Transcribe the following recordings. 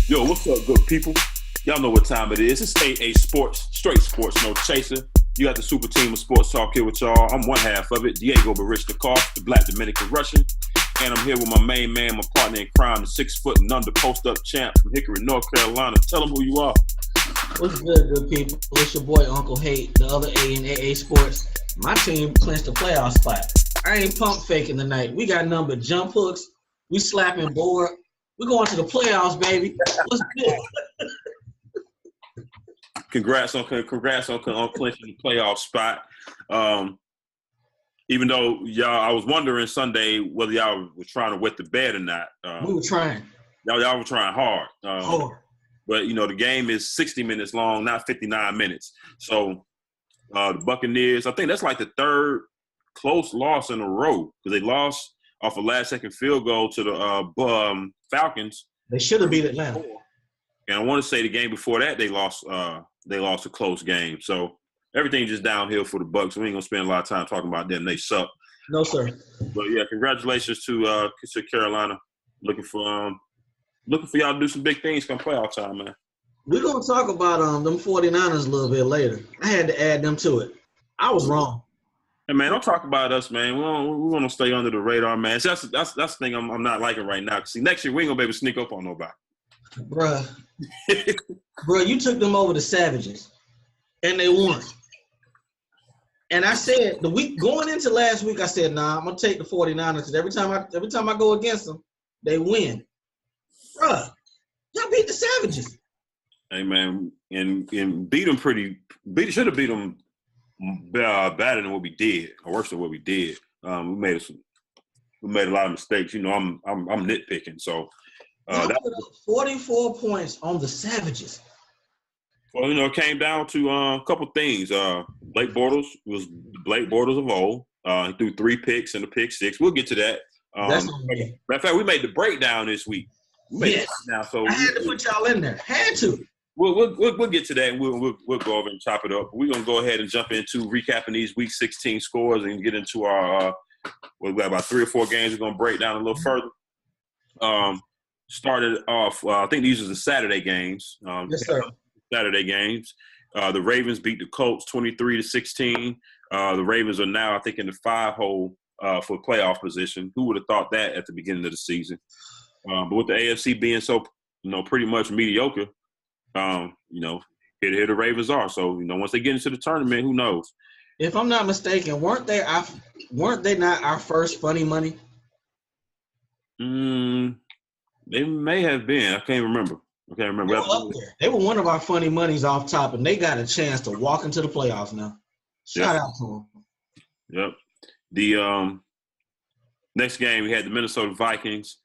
Yo, what's up, good people? Y'all know what time it is. It's AA Sports, straight sports, no chaser. You got the super team of sports talk here with y'all. I'm one half of it, Diego Barista, the black Dominican Russian. And I'm here with my main man, my partner in crime, the 6 foot and under post-up champ from Hickory, North Carolina. Tell them who you are. What's good people? It's your boy Uncle Hate, the other A in AA Sports. My team clinched the playoff spot. I ain't pump faking tonight. We got nothing but jump hooks. We slapping board. We're going to the playoffs, baby. What's good? Congrats on clinching the playoff spot. Even though I was wondering Sunday whether y'all were trying to wet the bed or not. We were trying. Y'all were trying hard. Hard. But, the game is 60 minutes long, not 59 minutes. So the Buccaneers, I think that's like the third close loss in a row because they lost off a last-second field goal to the Falcons. They should have beat Atlanta. And I want to say the game before that they lost a close game. So everything just downhill for the Bucs. We ain't gonna spend a lot of time talking about them. They suck. No, sir. But yeah, congratulations to Carolina. Looking for y'all to do some big things come playoff time, man. We're gonna talk about them 49ers a little bit later. I had to add them to it. I was wrong. Hey man, don't talk about us, man. We want to stay under the radar, man. So that's the thing I'm not liking right now. See, next year we ain't gonna be able to sneak up on nobody. Bruh, you took them over the Savages, and they won. And I said the week going into last week, I said, nah, I'm gonna take the 49ers because every time I go against them, they win. Bruh, y'all beat the Savages. Hey man, and beat them should have beat them better than what we did, or worse than what we did. We made a lot of mistakes. I'm nitpicking, so. That put up 44 points on the Savages. Well, it came down to a couple things. Blake Bortles was Blake Bortles of old. He threw 3 picks and a pick 6. We'll get to that. That's on me. Matter of fact, we made the breakdown this week. Yes. Now, so I had to put y'all in there. Had to. We'll get to that, and we'll go over and chop it up. We're gonna go ahead and jump into recapping these Week 16 scores and get into our. We've got about 3 or 4 games. We're gonna break down a little further. Started off, I think these are the Saturday games. Yes, sir. Saturday games. The Ravens beat the Colts 23-16. The Ravens are now, I think, in the 5-hole for playoff position. Who would have thought that at the beginning of the season? But with the AFC being so, pretty much mediocre, here the Ravens are. So, once they get into the tournament, who knows? If I'm not mistaken, weren't they not our first funny money? They may have been. I can't remember. They were up there. They were one of our funny monies off top, and they got a chance to walk into the playoffs now. Shout out to them. Yep. The next game, we had the Minnesota Vikings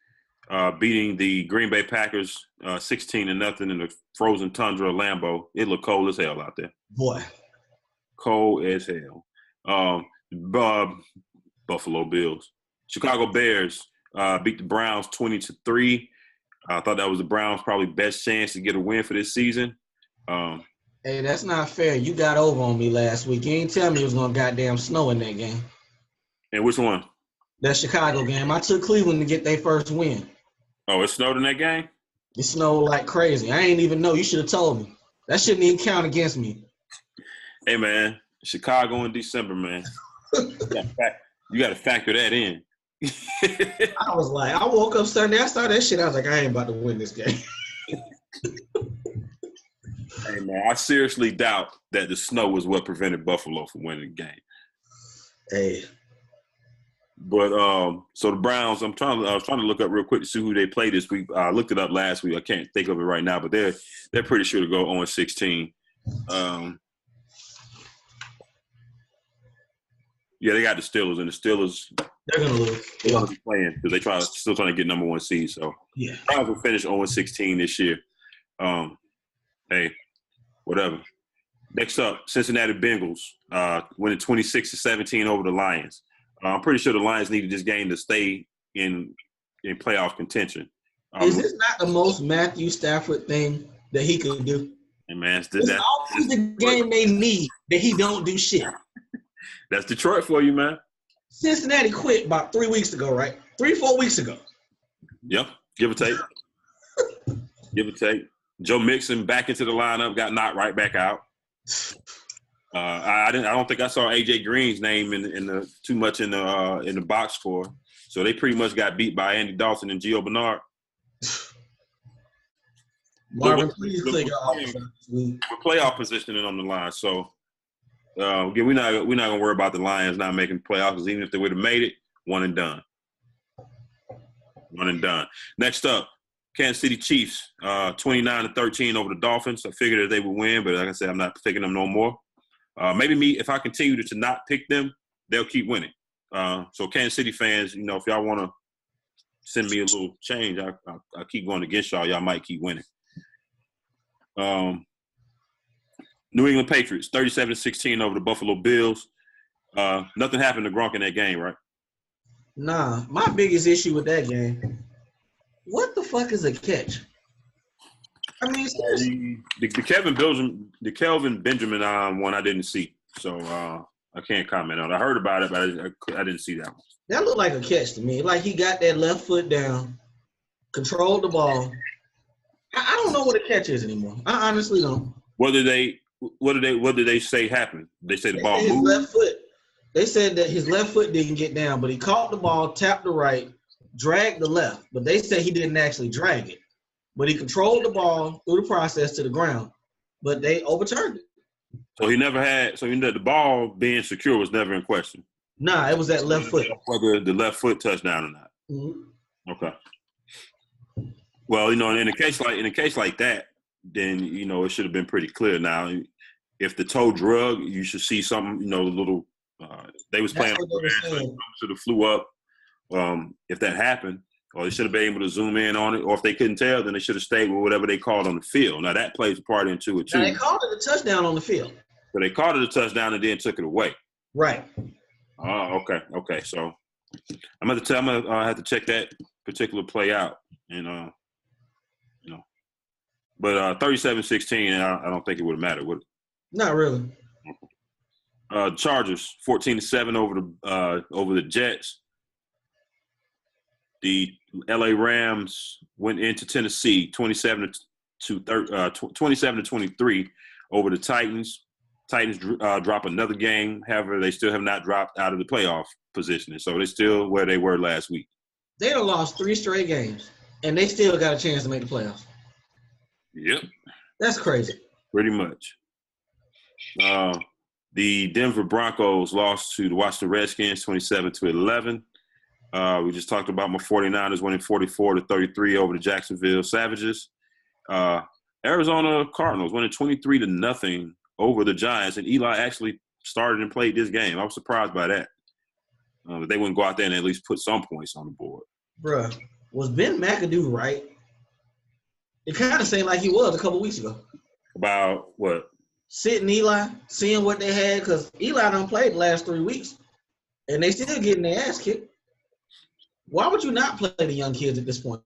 beating the Green Bay Packers 16-0 in the frozen tundra of Lambeau. It looked cold as hell out there. Boy. Cold as hell. Buffalo Bills. Chicago Bears beat the Browns 20-3. I thought that was the Browns' probably best chance to get a win for this season. Hey, that's not fair. You got over on me last week. You ain't tell me it was going to goddamn snow in that game. And which one? That Chicago game. I took Cleveland to get their first win. Oh, it snowed in that game? It snowed like crazy. I ain't even know. You should have told me. That shouldn't even count against me. Hey, man, Chicago in December, man. You got to factor that in. I was like, I woke up Sunday, I saw that shit. I was like, I ain't about to win this game. Hey, man, I seriously doubt that the snow was what prevented Buffalo from winning the game. Hey. But so the Browns, I was trying to look up real quick to see who they played this week. I looked it up last week. I can't think of it right now, but they're pretty sure to go 0-16. Yeah, they got the Steelers, and the Steelers they're gonna lose. They're gonna be playing because they still trying to get number 1 seed. So yeah, Browns will finish 0-16 this year. Hey, whatever. Next up, Cincinnati Bengals winning 26-17 over the Lions. I'm pretty sure the Lions needed this game to stay in playoff contention. Is this not the most Matthew Stafford thing that he could do? And man, it's always the game they need that he don't do shit. That's Detroit for you, man. Cincinnati quit about 3 weeks ago, right? 3-4 weeks ago. Yep, give or take. give or take. Joe Mixon back into the lineup, got knocked right back out. I don't think I saw AJ Green's name in the too much in the box score. So they pretty much got beat by Andy Dalton and Gio Bernard. Marvin, please click off. We're playoff positioning on the line. So again, we're not gonna worry about the Lions not making playoffs, because even if they would have made it, one and done. One and done. Next up, Kansas City Chiefs, 29-13 over the Dolphins. I figured that they would win, but like I said, I'm not picking them no more. Maybe if I continue to not pick them, they'll keep winning. So Kansas City fans, if y'all want to send me a little change, I'll keep going against y'all. Y'all might keep winning. New England Patriots, 37-16 over the Buffalo Bills. Nothing happened to Gronk in that game, right? Nah, my biggest issue with that game, what the fuck is a catch? I mean, the Kelvin Benjamin one I didn't see, so I can't comment on it. I heard about it, but I didn't see that one. That looked like a catch to me. Like he got that left foot down, controlled the ball. I don't know what a catch is anymore. I honestly don't. What did they say happened? They say the ball his moved? Left foot. They said that his left foot didn't get down, but he caught the ball, tapped the right, dragged the left. But they said he didn't actually drag it. But he controlled the ball through the process to the ground. But they overturned it. So the ball being secure was never in question. Nah, it was that left foot. Whether the left foot touchdown or not. Mm-hmm. Okay. Well, in a case like that, then it should have been pretty clear. Now, if the toe drug, you should see something. The little they was playing. Should have flew up. If that happened, or they should have been able to zoom in on it. Or if they couldn't tell, then they should have stayed with whatever they called on the field. Now that plays a part into it too. Now, they called it a touchdown on the field. So they called it a touchdown and then took it away. Right. Oh, okay. So I'm gonna have to check that particular play out, and But 37-16, I don't think it would have mattered, would it? Not really. Chargers 14-7 over the Jets. The LA Rams went into Tennessee 27-23 over the Titans. Titans drop another game. However, they still have not dropped out of the playoff position, so they're still where they were last week. They done lost 3 straight games, and they still got a chance to make the playoffs. Yep. That's crazy. Pretty much. The Denver Broncos lost to the Washington Redskins 27-11. We just talked about my 49ers winning 44-33 over the Jacksonville Savages. Arizona Cardinals winning 23-0 over the Giants, and Eli actually started and played this game. I was surprised by that. But they wouldn't go out there and at least put some points on the board. Bruh, was Ben McAdoo right? It kind of seemed like he was a couple weeks ago. About what? Sitting Eli, seeing what they had, because Eli done played the last 3 weeks, and they still getting their ass kicked. Why would you not play the young kids at this point?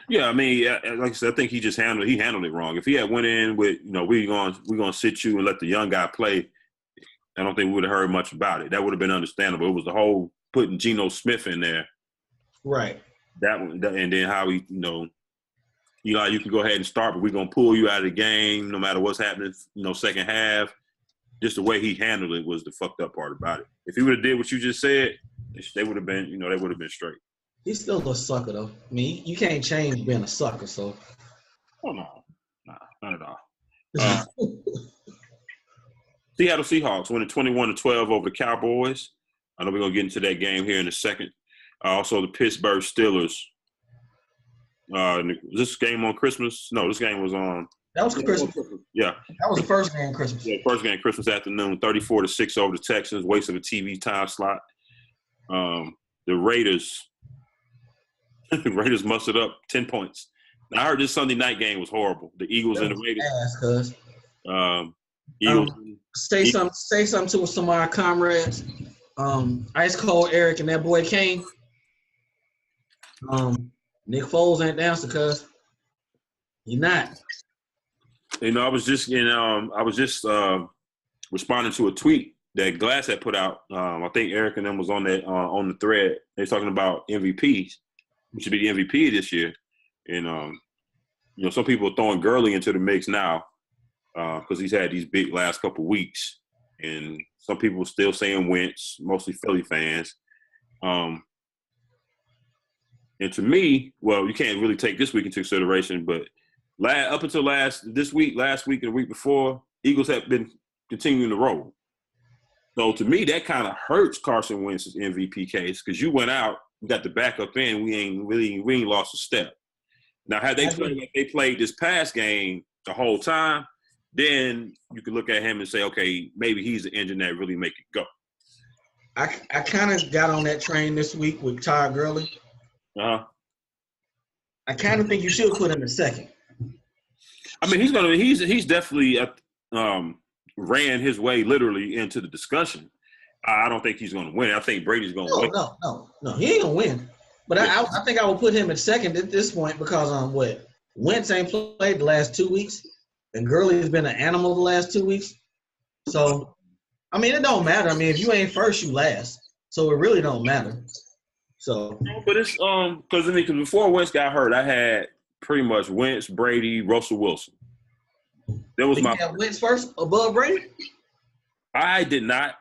Yeah, I mean, like I said, I think he handled it wrong. If he had went in with, we're gonna sit you and let the young guy play, I don't think we would have heard much about it. That would have been understandable. It was the whole putting Geno Smith in there. Right. That one, and then how he, Eli, you can go ahead and start, but we're going to pull you out of the game no matter what's happening, second half. Just the way he handled it was the fucked up part about it. If he would have did what you just said, they would have been, they would have been straight. He's still a sucker, though. I mean, you can't change being a sucker, so. Oh, no. Nah, not at all. Seattle Seahawks winning 21-12 over the Cowboys. I know we're going to get into that game here in a second. Also, the Pittsburgh Steelers. This game on Christmas? No, this game was on. That was Christmas. Yeah. That was the first game Christmas. Yeah, first game Christmas afternoon, 34-6 over the Texans, waste of a TV time slot. The Raiders mustered up 10 points. Now, I heard this Sunday night game was horrible. The Eagles and the Raiders. Eagles. Say something to some of our comrades. Ice Cold Eric and that boy Kane. Nick Foles ain't down, cuz he not. I was just responding to a tweet that Glass had put out. I think Eric and them was on that on the thread. They're talking about MVPs, who should be the MVP this year. And some people are throwing Gurley into the mix now because he's had these big last couple weeks, and some people are still saying Wentz, mostly Philly fans. And to me, well, you can't really take this week into consideration, but up until last week and the week before, Eagles have been continuing to roll. So to me, that kind of hurts Carson Wentz's MVP case because you went out, you got the backup in, we ain't lost a step. Now, had they played like they played this past game the whole time, then you could look at him and say, okay, maybe he's the engine that really make it go. I kind of got on that train this week with Todd Gurley. Uh-huh. I kind of think you should put him in second. I mean, he's definitely ran his way literally into the discussion. I don't think he's going to win. I think Brady's going to win. No, he ain't going to win. But yeah. I think I will put him at second at this point because Wentz ain't played the last 2 weeks, and Gurley has been an animal the last 2 weeks. So, I mean, it don't matter. I mean, if you ain't first, you last. So it really don't matter. So, but it's because before Wentz got hurt, I had pretty much Wentz, Brady, Russell Wilson. That was my. Have Wentz first above Brady? I did not.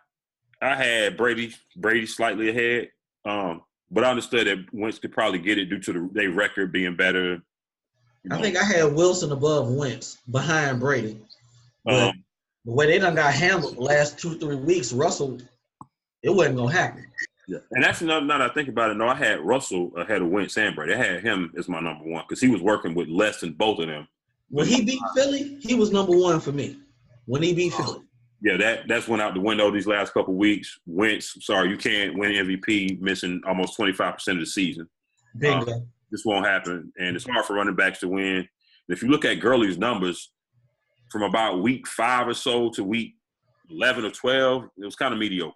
I had Brady slightly ahead, but I understood that Wentz could probably get it due to their record being better. I think I had Wilson above Wentz, behind Brady. But the way they done got handled the last 2-3 weeks, Russell, it wasn't gonna happen. Yeah, and that's now that I think about it. No, I had Russell ahead of Wentz and Brady. I had him as my number one because he was working with less than both of them. When he beat Philly, he was number one for me. When he beat Philly. Yeah, that's went out the window these last couple of weeks. Wentz, sorry, you can't win MVP missing almost 25% of the season. Bingo. This won't happen, and it's hard for running backs to win. And if you look at Gurley's numbers from about week 5 or so to week 11 or 12, it was kind of mediocre.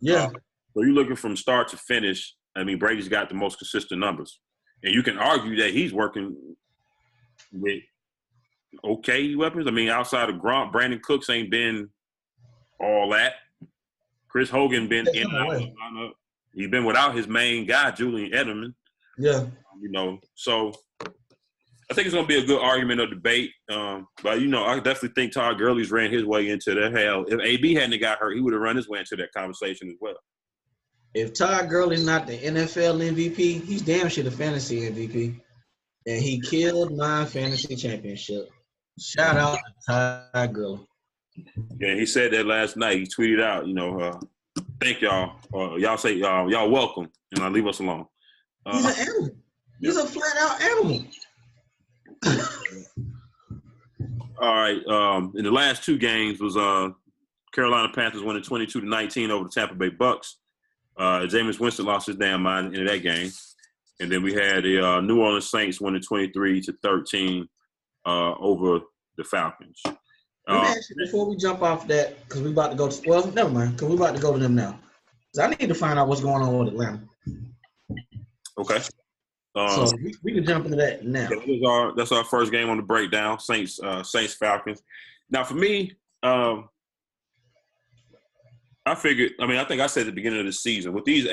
Yeah. So you're looking from start to finish. I mean, Brady's got the most consistent numbers. And you can argue that he's working with okay weapons. I mean, outside of Gronk, Brandon Cooks ain't been all that. Chris Hogan been in and out of the lineup. He's been without his main guy, Julian Edelman. Yeah. So I think it's going to be a good argument or debate. But, I definitely think Todd Gurley's ran his way into that. Hell, if AB hadn't got hurt, he would have run his way into that conversation as well. If Todd Gurley's not the NFL MVP, he's damn sure the fantasy MVP. And he killed my fantasy championship. Shout out to Todd Gurley. Yeah, he said that last night. He tweeted out, thank y'all. Y'all say y'all welcome, and leave us alone. He's an animal. He's a flat-out animal. All right. In the last 2 games was Carolina Panthers winning 22-19 over the Tampa Bay Bucks. Jameis Winston lost his damn mind in that game. And then we had the New Orleans Saints winning 23-13 over the Falcons. Let me ask you before we jump off that, because we're about to go to – well, never mind, because we're about to go to them now. Because I need to find out what's going on with Atlanta. Okay. So we can jump into that now. That's our first game on the breakdown, Saints Falcons. Now, for me, I figured – I think I said at the beginning of the season, with these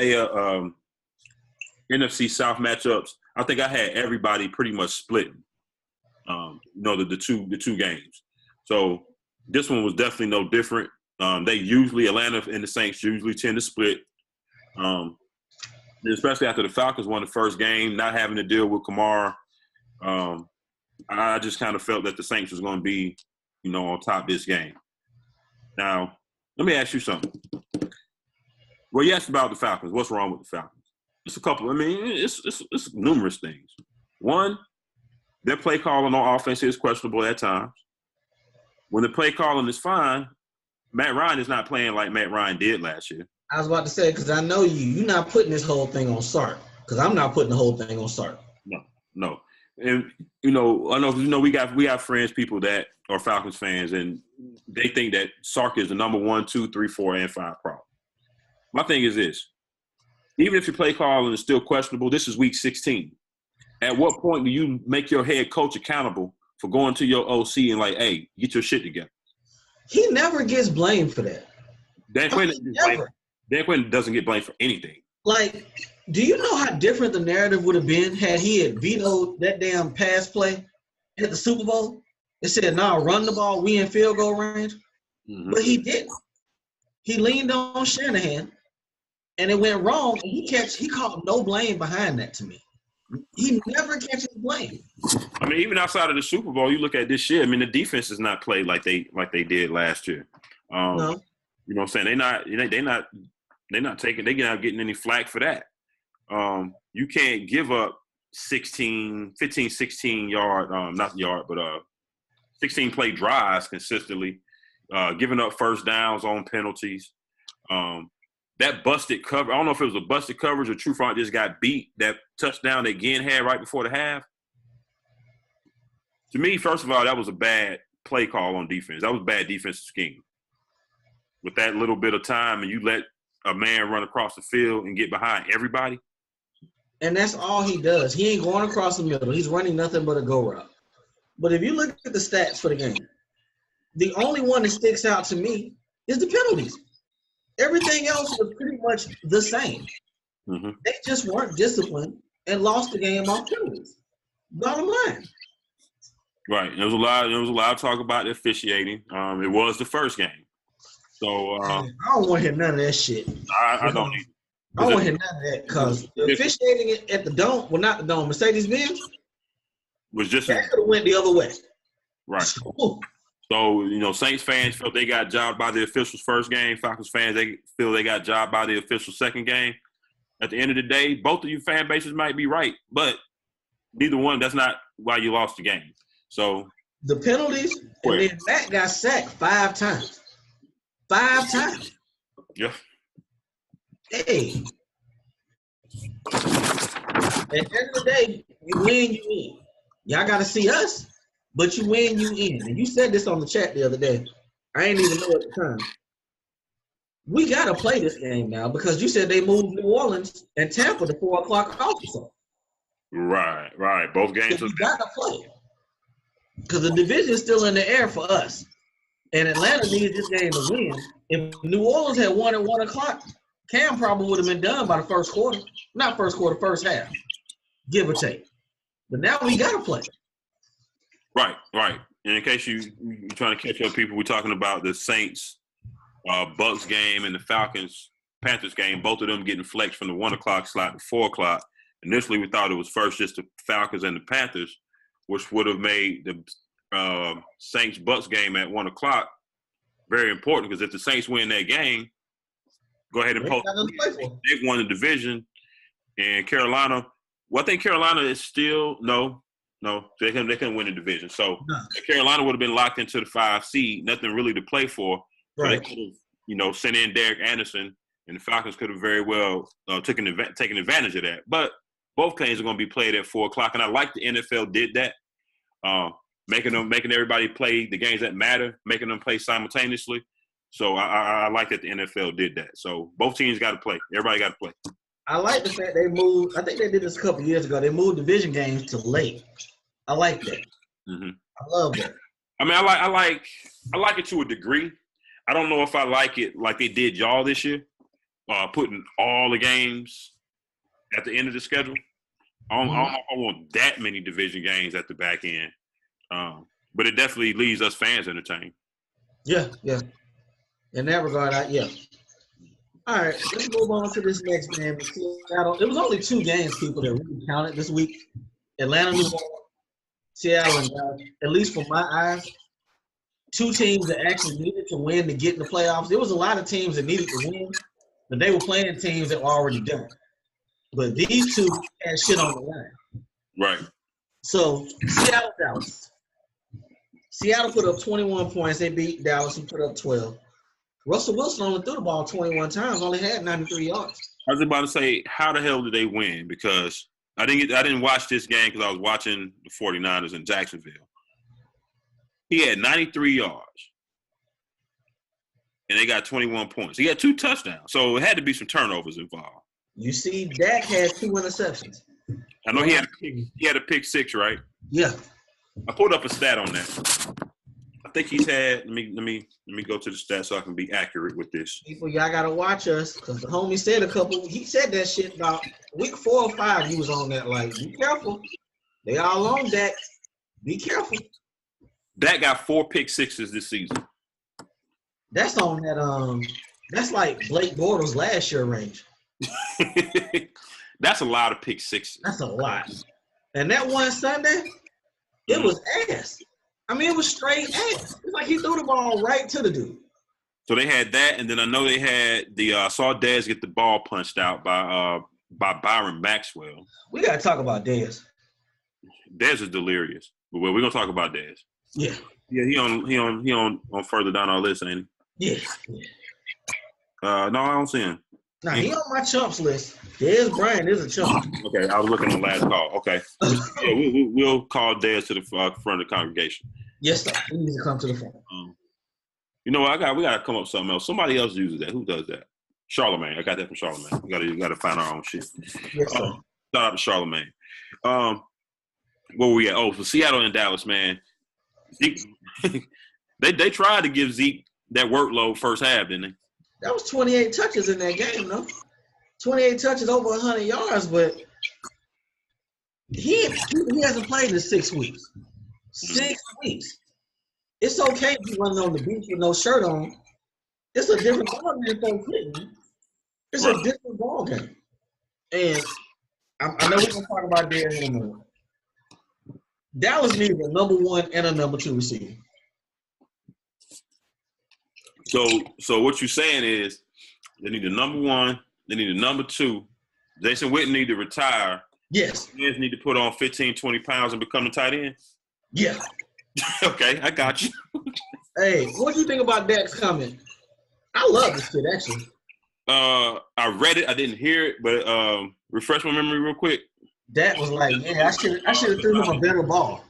NFC South matchups, I think I had everybody pretty much split. The two games. So this one was definitely no different. Atlanta and the Saints usually tend to split. Especially after the Falcons won the first game, not having to deal with Kamara. I just kind of felt that the Saints was going to be, on top this game. Now, let me ask you something. Well, you asked about the Falcons. What's wrong with the Falcons? It's a couple. It's numerous things. One, their play calling on offense is questionable at times. When the play calling is fine, Matt Ryan is not playing like Matt Ryan did last year. I was about to say, because I know you're not putting this whole thing on Sark, because I'm not putting the whole thing on Sark. No. And, I know, we got friends, people that are Falcons fans, and they think that Sark is the number 1, 2, 3, 4, and 5 problem. My thing is this. Even if your play calling is still questionable, this is week 16. At what point do you make your head coach accountable for going to your OC and hey, get your shit together? He never gets blamed for that. Dan Quinn doesn't get blamed for anything. Do you know how different the narrative would have been had he vetoed that damn pass play at the Super Bowl and said, "Nah, run the ball. We in field goal range." Mm-hmm. But he didn't. He leaned on Shanahan, and it went wrong. And he called no blame behind that to me. He never catches blame. I mean, even outside of the Super Bowl, you look at this year. I mean, the defense is not played like they did last year. No. You know what I'm saying? They're not getting any flack for that. You can't give up 16 yard, not yard, but 16 play drives consistently, giving up first downs on penalties. That busted cover, I don't know if it was a busted coverage or True Front just got beat. That touchdown that Ginn had right before the half. To me, first of all, that was a bad play call on defense. That was bad defensive scheme. With that little bit of time and you let a man run across the field and get behind everybody. And that's all he does. He ain't going across the middle. He's running nothing but a go route. But if you look at the stats for the game, the only one that sticks out to me is the penalties. Everything else was pretty much the same. Mm-hmm. They just weren't disciplined and lost the game off penalties. Bottom line. Right. There was a lot of talk about the officiating. It was the first game. So I don't want to hear none of that shit. I don't either. I don't want to hear none of that because the officiating at the Dome, well, not the Dome, Mercedes-Benz, was just that could have went the other way. Right. So, Saints fans felt they got jobbed by the officials first game. Falcons fans, they feel they got jobbed by the officials second game. At the end of the day, both of you fan bases might be right, but neither one, that's not why you lost the game. So the penalties, and then Matt got sacked 5 times. 5 times. Yeah. Hey. At the end of the day, you win, you win. Y'all got to see us, but you win, you win. And you said this on the chat the other day. I ain't even know at the time. We got to play this game now because you said they moved New Orleans and Tampa to 4 o'clock also. Right. Both games. So we got to play. Because the division is still in the air for us. And Atlanta needs this game to win. If New Orleans had won at 1 o'clock, Cam probably would have been done by the first quarter. Not first quarter, first half. Give or take. But now we got to play. Right. And in case you're trying to catch up people, we're talking about the Saints, Bucks game and the Falcons-Panthers game, both of them getting flexed from the 1 o'clock slot to 4 o'clock. Initially, we thought it was first just the Falcons and the Panthers, which would have made the Saints-Bucks game at 1 o'clock very important because if the Saints win that game, go ahead and post. They won the division. And Carolina, well, I think Carolina is still no, they couldn't win the division. So Carolina would have been locked into the 5 seed, nothing really to play for. Right. So they could have, sent in Derek Anderson, and the Falcons could have very well taken advantage of that. But both games are going to be played at 4 o'clock, and I like the NFL did that, making everybody play the games that matter, making them play simultaneously. So I like that the NFL did that. So both teams got to play. Everybody got to play. I like the fact they moved. I think they did this a couple years ago. They moved division games to late. I like that. Mm-hmm. I love that. I mean, I like it to a degree. I don't know if I like it like they did y'all this year, putting all the games at the end of the schedule. I don't know if I want that many division games at the back end. But it definitely leaves us fans entertained. Yeah. In that regard, yeah. All right, let's move on to this next game. Seattle. It was only 2 games, people, that really counted this week. Atlanta, New Orleans, Seattle, and Dallas. At least from my eyes, 2 teams that actually needed to win to get in the playoffs. There was a lot of teams that needed to win, but they were playing teams that were already done. But these 2 had shit on the line. Right. So, Seattle, Dallas. Seattle put up 21 points. They beat Dallas, who put up 12. Russell Wilson only threw the ball 21 times, only had 93 yards. I was about to say, how the hell did they win? Because I didn't watch this game because I was watching the 49ers in Jacksonville. He had 93 yards, and they got 21 points. He had 2 touchdowns, so it had to be some turnovers involved. You see, Dak had 2 interceptions. I know he had a pick 6, right? Yeah. I pulled up a stat on that. I think he's had. Let me go to the stats so I can be accurate with this. People, y'all gotta watch us because the homie said he said that shit about week 4 or 5. He was on that like, be careful. They all on Dak. Be careful. Dak got 4 pick sixes this season. That's on that. That's like Blake Bortles last year range. That's a lot of pick sixes. That's a lot. And that one Sunday, it was ass. I mean, it was straight ass. It's like he threw the ball right to the dude. So they had that, and then I know they had saw Dez get the ball punched out by Byron Maxwell. We gotta talk about Dez. Dez is delirious. But we're gonna talk about Dez. Yeah. Yeah, he on further down our list, ain't he? Yeah. No, I don't see him. Nah, he on my Chumps list. Dez Bryant is a chump. Okay, I was looking at the last call. Okay. Yeah, we'll call Dez to the front of the congregation. Yes, sir. He needs to come to the front. You know what? We gotta come up with something else. Somebody else uses that. Who does that? Charlemagne. I got that from Charlemagne. We gotta find our own shit. Yes, sir. Shout out to Charlemagne. Where we at? Oh, for Seattle and Dallas, man. Zeke, they tried to give Zeke that workload first half, didn't they? That was 28 touches in that game, though. 28 touches over 100 yards, but he hasn't played in 6 weeks. 6 weeks. It's okay if you running on the beach with no shirt on. It's a different ball game for Clinton. It's a different ball game. And I know we're going to talk about Dez in a minute. Dallas needs a number 1 and a number 2 receiver. So what you're saying is they need a number 1, they need a number 2. Jason Witten need to retire. Yes. They need to put on 15, 20 pounds and become a tight end? Yeah. Okay, I got you. Hey, what do you think about Dak's comment? I love this shit, actually. I read it. I didn't hear it, but refresh my memory real quick. Dak was like, yeah, I should have threw him a better ball.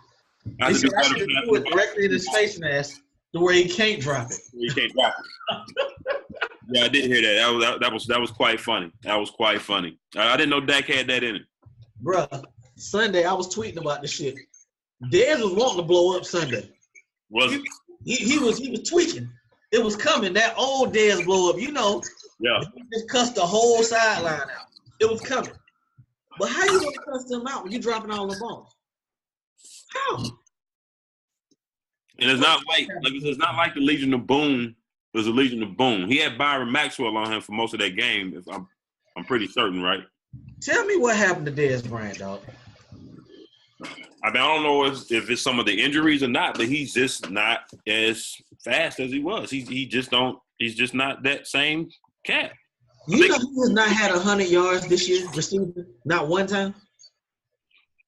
I should have threw it directly in his face mask to where he can't drop it. He can't drop it. Yeah, I did hear that. That was quite funny. That was quite funny. I didn't know Dak had that in it. Bruh, Sunday I was tweeting about this shit. Dez was wanting to blow up Sunday. Was it? He was tweaking. It was coming. That old Dez blow up, you know. Yeah. He just cussed the whole sideline out. It was coming. But how you gonna cuss them out when you dropping all the balls? How? And it's not like the Legion of Boom was a Legion of Boom. He had Byron Maxwell on him for most of that game. If I'm pretty certain, right? Tell me what happened to Dez Bryant, dog. I mean, I don't know if it's some of the injuries or not, but he's just not as fast as he was. He's just not that same cat. You know he has not had 100 yards this year receiving, not one time.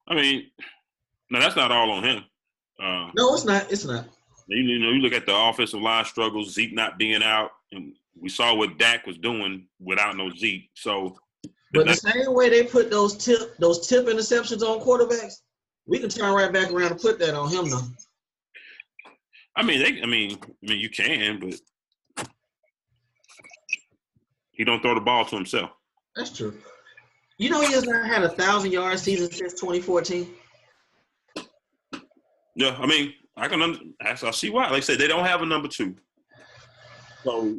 I mean, no, that's not all on him. No, it's not. It's not. You know, you look at the offensive line struggles, Zeke not being out, and we saw what Dak was doing without no Zeke. So, but the same way they put those tip interceptions on quarterbacks, we can turn right back around and put that on him though. I mean, you can, but he don't throw the ball to himself. That's true. You know he has not had a 1,000-yard season since 2014. Yeah, I mean, I see why. Like I said, they don't have a number 2. So,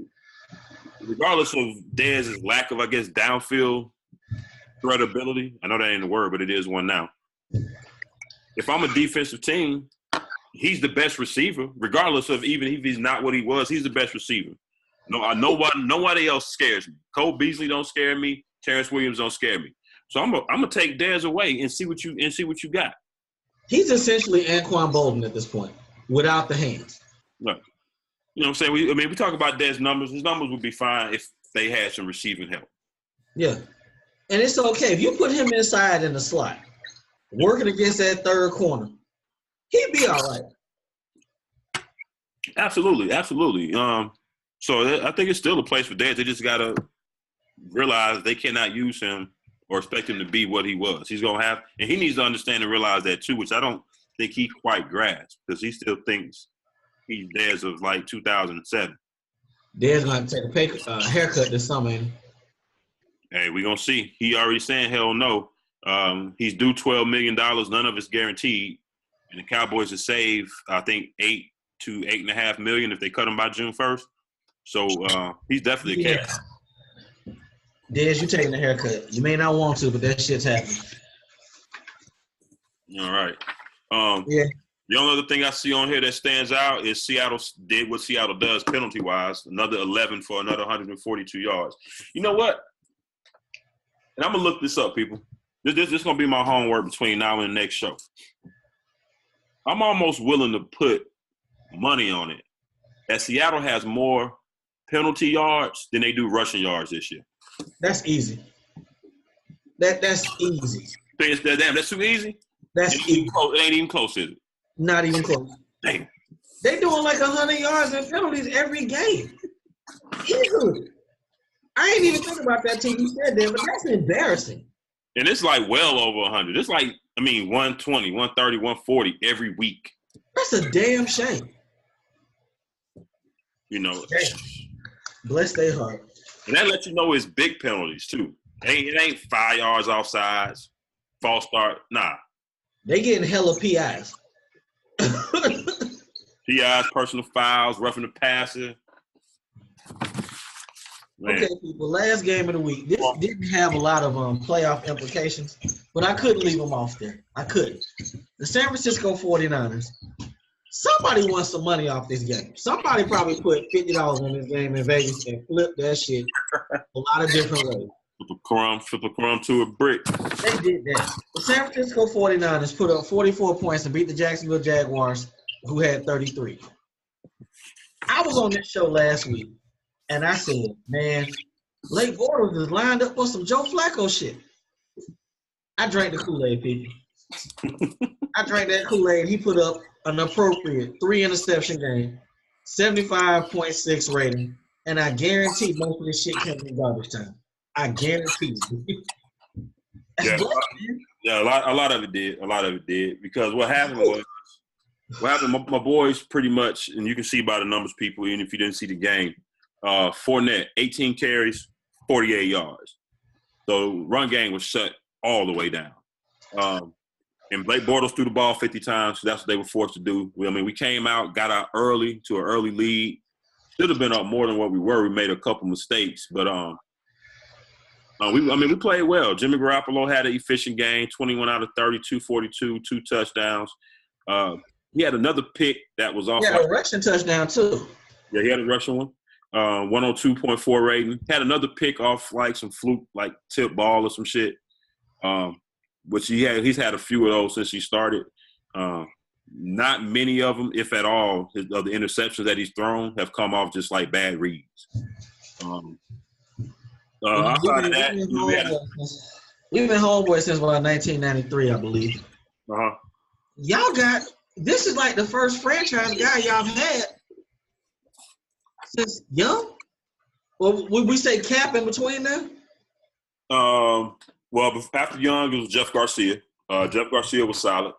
regardless of Dez's lack of, I guess, downfield threat ability, I know that ain't a word, but it is one now. If I'm a defensive team, he's the best receiver, regardless of even if he's not what he was. He's the best receiver. No, nobody else scares me. Cole Beasley don't scare me. Terrence Williams don't scare me. So I'm gonna take Dez away and see what you got. He's essentially Anquan Bolden at this point, without the hands. Look, you know what I'm saying? We talk about Dez's numbers. His numbers would be fine if they had some receiving help. Yeah, and it's okay if you put him inside in the slot, working against that third corner, he'd be all right. Absolutely. So I think it's still a place for Dez. They just gotta realize they cannot use him or expect him to be what he was. He's gonna have, and he needs to understand and realize that too, which I don't think he quite grasps because he still thinks he's Dez of like 2007. Dez gonna take a haircut this summer. Ain't he? Hey, we're gonna see. He already saying hell no. He's due $12 million. None of it's guaranteed, and the Cowboys will save I think $8 to $8.5 million if they cut him by June 1st. So he's definitely a carry. Dez, you taking a haircut. You may not want to, but that shit's happening. All right. Yeah. The only other thing I see on here that stands out is Seattle did what Seattle does penalty-wise, another 11 for another 142 yards. You know what? And I'm going to look this up, people. This is going to be my homework between now and the next show. I'm almost willing to put money on it that Seattle has more penalty yards than they do rushing yards this year. That's easy. That's easy. Damn, that's too easy? That's easy. It ain't even close, is it? Not even close. Damn. They doing like 100 yards and penalties every game. Easily. I ain't even think about that till you said that, but that's embarrassing. And it's like well over 100. It's like, 120, 130, 140 every week. That's a damn shame. You know. Damn. Bless their heart. And that lets you know it's big penalties, too. It ain't 5 yards offsides, false start. Nah. They getting hella PIs. PIs, personal fouls, roughing the passer. Man. Okay, people, last game of the week. This didn't have a lot of playoff implications, but I couldn't leave them off there. I couldn't. The San Francisco 49ers. Somebody won some money off this game. Somebody probably put $50 on this game in Vegas and flipped that shit a lot of different ways. Flip a crumb to a brick. They did that. The San Francisco 49ers put up 44 points and beat the Jacksonville Jaguars, who had 33. I was on this show last week, and I said, man, Blake Bortles is lined up for some Joe Flacco shit. I drank the Kool-Aid, people. I drank that Kool-Aid. He put up an appropriate 3-interception game, 75.6 rating, and I guarantee most of this shit came in garbage time. I guarantee you. Yeah, a lot of it did. A lot of it did. Because what happened, my boys pretty much, and you can see by the numbers, people, even if you didn't see the game, Fournette, 18 carries, 48 yards. So run game was shut all the way down. And Blake Bortles threw the ball 50 times. So that's what they were forced to do. We came out, got out early to an early lead. Should have been up more than what we were. We made a couple mistakes, but we played well. Jimmy Garoppolo had an efficient game, 21 out of 30, 242, 2 touchdowns. He had another pick that was off. He had a rushing touchdown, too. Yeah, he had a rushing one. 102.4 rating. Had another pick off like some fluke, like tip ball or some shit. Which he's had a few of those since he started. Not many of them, if at all, of the interceptions that he's thrown have come off just like bad reads. Outside of that, we've been homeboys since about 1993, I believe. Y'all got – this is like the first franchise guy y'all have had since Young? Well, would we say Cap in between them? Well, after Young, it was Jeff Garcia. Jeff Garcia was solid.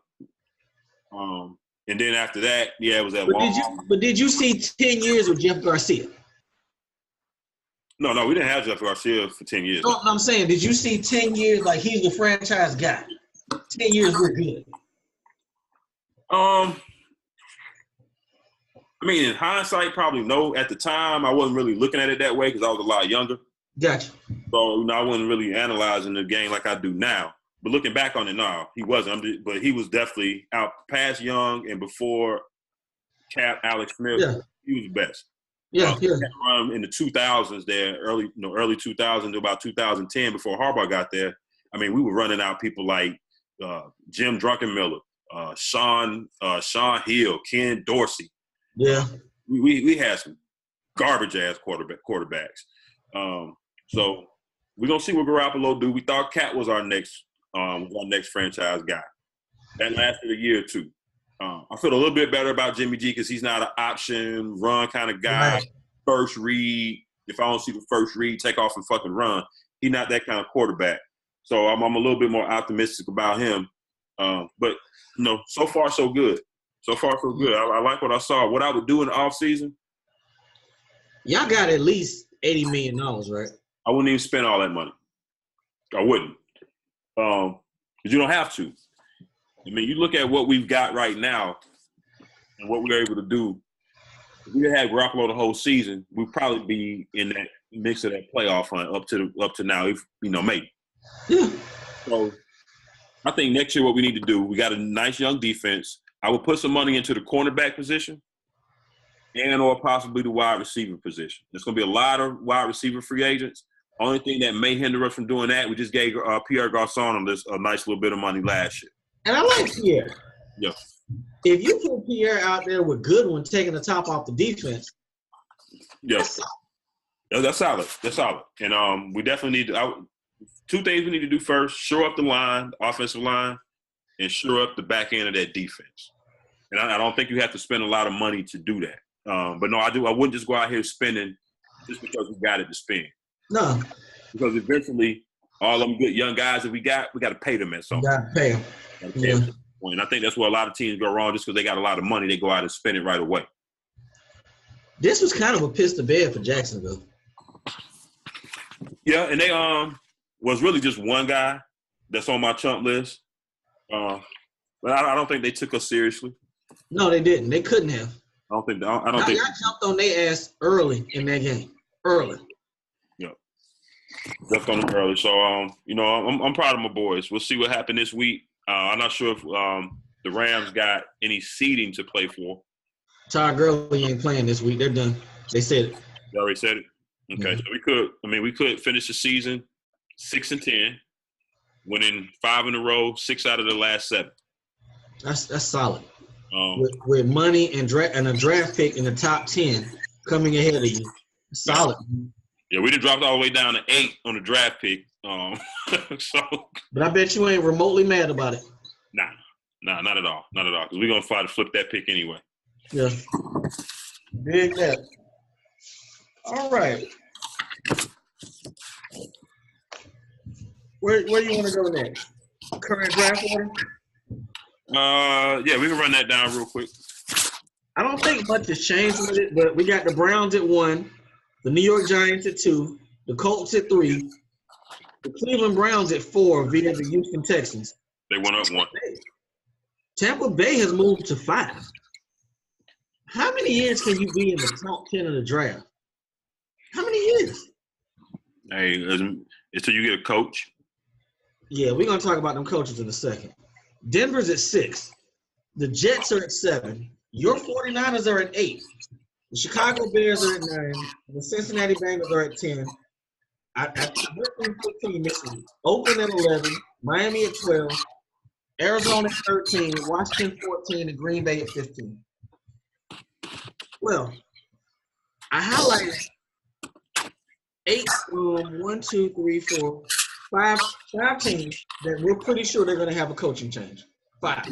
And then after that, it was that long. But did you see 10 years with Jeff Garcia? No, we didn't have Jeff Garcia for 10 years. No, I'm saying, did you see 10 years like he's the franchise guy? 10 years we're good. In hindsight, probably no. At the time, I wasn't really looking at it that way because I was a lot younger. Gotcha. So, I wasn't really analyzing the game like I do now. But looking back on it, no, he wasn't. But he was definitely out past Young and before Cap, Alex Smith. Yeah. He was the best. Yeah. In the 2000s there, early 2000s to about 2010 before Harbaugh got there, we were running out people like Jim Druckenmiller, Sean Hill, Ken Dorsey. Yeah. We had some garbage-ass quarterbacks. So we're going to see what Garoppolo do. We thought Cat was our next franchise guy. That lasted a year or two. I feel a little bit better about Jimmy G because he's not an option, run kind of guy. Right. First read. If I don't see the first read, take off and fucking run. He's not that kind of quarterback. So I'm a little bit more optimistic about him. But, so far, so good. So far, so good. I like what I saw. What I would do in the offseason. Y'all got at least $80 million, right? I wouldn't even spend all that money. I wouldn't. Because you don't have to. You look at what we've got right now and what we're able to do. If we had Garoppolo the whole season, we'd probably be in that mix of that playoff hunt up to now, if maybe. So I think next year what we need to do, we got a nice young defense. I would put some money into the cornerback position and or possibly the wide receiver position. There's going to be a lot of wide receiver free agents. Only thing that may hinder us from doing that, we just gave Pierre Garçon a nice little bit of money last year. And I like Pierre. Yeah. If you put Pierre out there with Goodwin taking the top off the defense, that's solid. That's solid. And we definitely need to two things we need to do first: shore up the line, the offensive line, and shore up the back end of that defense. And I don't think you have to spend a lot of money to do that. But no, I wouldn't just go out here spending just because we got it to spend. No. Because eventually, all them good young guys that we got to pay them at some point. Got to pay them. Yeah. And I think that's where a lot of teams go wrong. Just because they got a lot of money, they go out and spend it right away. This was kind of a piss to bed for Jacksonville. Yeah, and they was really just one guy that's on my chump list. But I don't think they took us seriously. No, they didn't. They couldn't have. I don't think. Y'all jumped on their ass early in that game. Early. Yeah. Jumped on them early. So I'm proud of my boys. We'll see what happened this week. I'm not sure if the Rams got any seeding to play for. Todd Gurley ain't playing this week. They're done. They said it. They already said it? Okay. Mm-hmm. So we could finish the season 6-10, winning 5 in a row, 6 out of the last 7. That's solid. With money and a draft pick in the top 10 coming ahead of you. Solid. Yeah, we done dropped all the way down to 8 on the draft pick. But I bet you ain't remotely mad about it. Nah, not at all. Not at all. Because we're going to try to flip that pick anyway. Yeah. Big that. All right. Where do you want to go next? Current draft order? Yeah, we can run that down real quick. I don't think much has changed with it, but we got the Browns at 1, the New York Giants at 2, the Colts at 3, the Cleveland Browns at 4 via the Houston Texans. They went up 1. Tampa Bay has moved to 5. How many years can you be in the top 10 of the draft? How many years? Hey, until you get a coach. Yeah, we're going to talk about them coaches in a second. Denver's at 6. The Jets are at 7. Your 49ers are at 8. The Chicago Bears are at 9. The Cincinnati Bengals are at 10. I went through 15 this week. Oakland at 11. Miami at 12. Arizona at 13. Washington 14. And Green Bay at 15. Well, I highlighted 8, 1, 2, 3, 4, 5 teams that we're pretty sure they're going to have a coaching change. 5.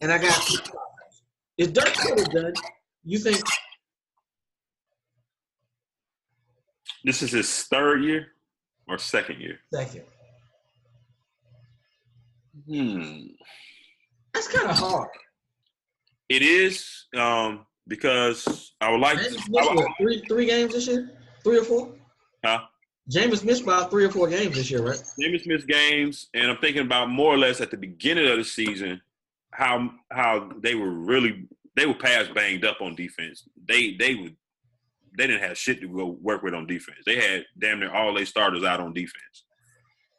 And I got – is Dirk Cutter done? You think – This is his 3rd year or 2nd year? 2nd. That's kind of hard. It is because I would like – three games this year? 3 or 4? Huh? Jameis missed about 3 or 4 games this year, right? Jameis missed games, and I'm thinking about more or less at the beginning of the season how they were past banged up on defense. They didn't have shit to go work with on defense. They had damn near all their starters out on defense.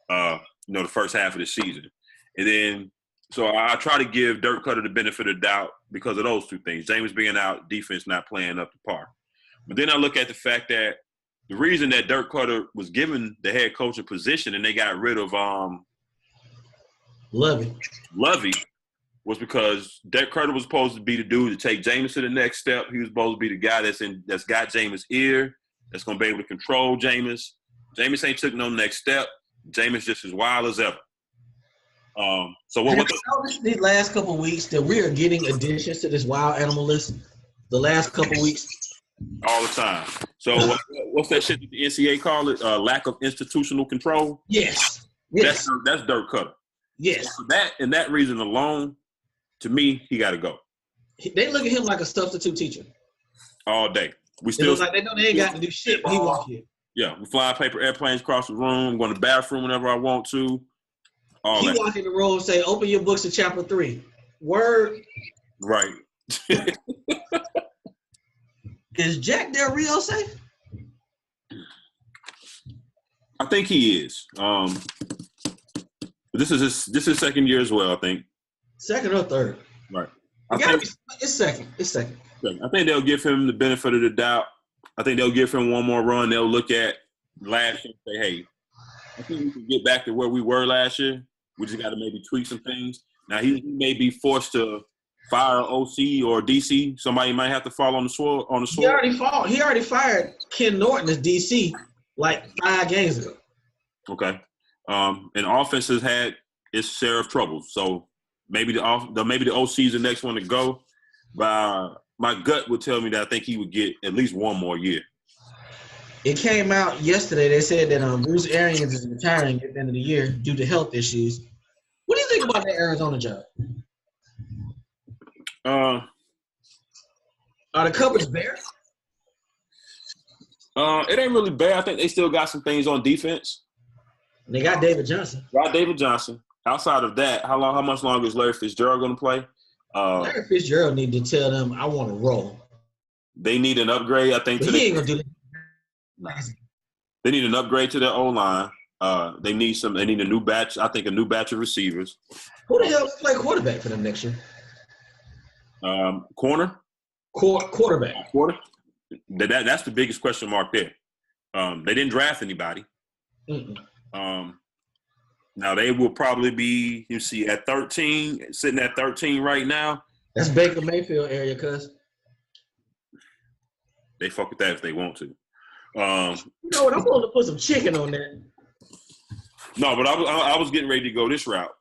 The first half of the season, and then so I try to give Dirk Cutter the benefit of the doubt because of those 2 things: Jameis being out, defense not playing up to par. But then I look at the fact that the reason that Dirk Cutter was given the head coaching position and they got rid of Lovey was because Dirk Cutter was supposed to be the dude to take Jameis to the next step. He was supposed to be the guy that's got Jameis' ear, that's going to be able to control Jameis. Jameis ain't took no next step. Jameis just as wild as ever. So what these last couple of weeks that we are getting additions to this wild animal list? The last couple of weeks. All the time. So what's that shit that the NCAA call it? Lack of institutional control? Yes. That's Dirk Cutter. Yes. So that reason alone, to me, he got to go. They look at him like a substitute teacher. All day. They look like they know they ain't got to do shit when he walk in. Yeah, we fly paper airplanes across the room. I'm going to the bathroom whenever I want to. He walk in the room and say, open your books to chapter 3. Word. Right. Is Jack Del Rio safe? I think he is. This is his 2nd year as well, I think. 2nd or 3rd? Right. It's second. It's second. I think they'll give him the benefit of the doubt. I think they'll give him one more run. They'll look at last year and say, hey, I think we can get back to where we were last year. We just got to maybe tweak some things. Now, he may be forced to fire OC or DC. Somebody might have to fall on the sword. He already fired Ken Norton as DC like 5 games ago. Okay. And offense has had its share of troubles. So maybe the OC is the next one to go. But my gut would tell me that I think he would get at least one more year. It came out yesterday. They said that Bruce Arians is retiring at the end of the year due to health issues. What do you think about that Arizona job? Are the Cupboards bare? It ain't really bad. I think they still got some things on defense. They got David Johnson. Outside of that, how much longer is Larry Fitzgerald going to play? Larry Fitzgerald need to tell them, I want to roll. They need an upgrade, I think. But he ain't going to do that. They need an upgrade to their O-line. They need a new batch. I think a new batch of receivers. Who the hell will play quarterback for them next year? Corner. Quarterback. That's the biggest question mark there. They didn't draft anybody. Now they will probably be, at 13, sitting at 13 right now. That's Baker Mayfield area, cuz. They fuck with that if they want to. You know what? I'm going to put some chicken on that. No, but I was getting ready to go this route.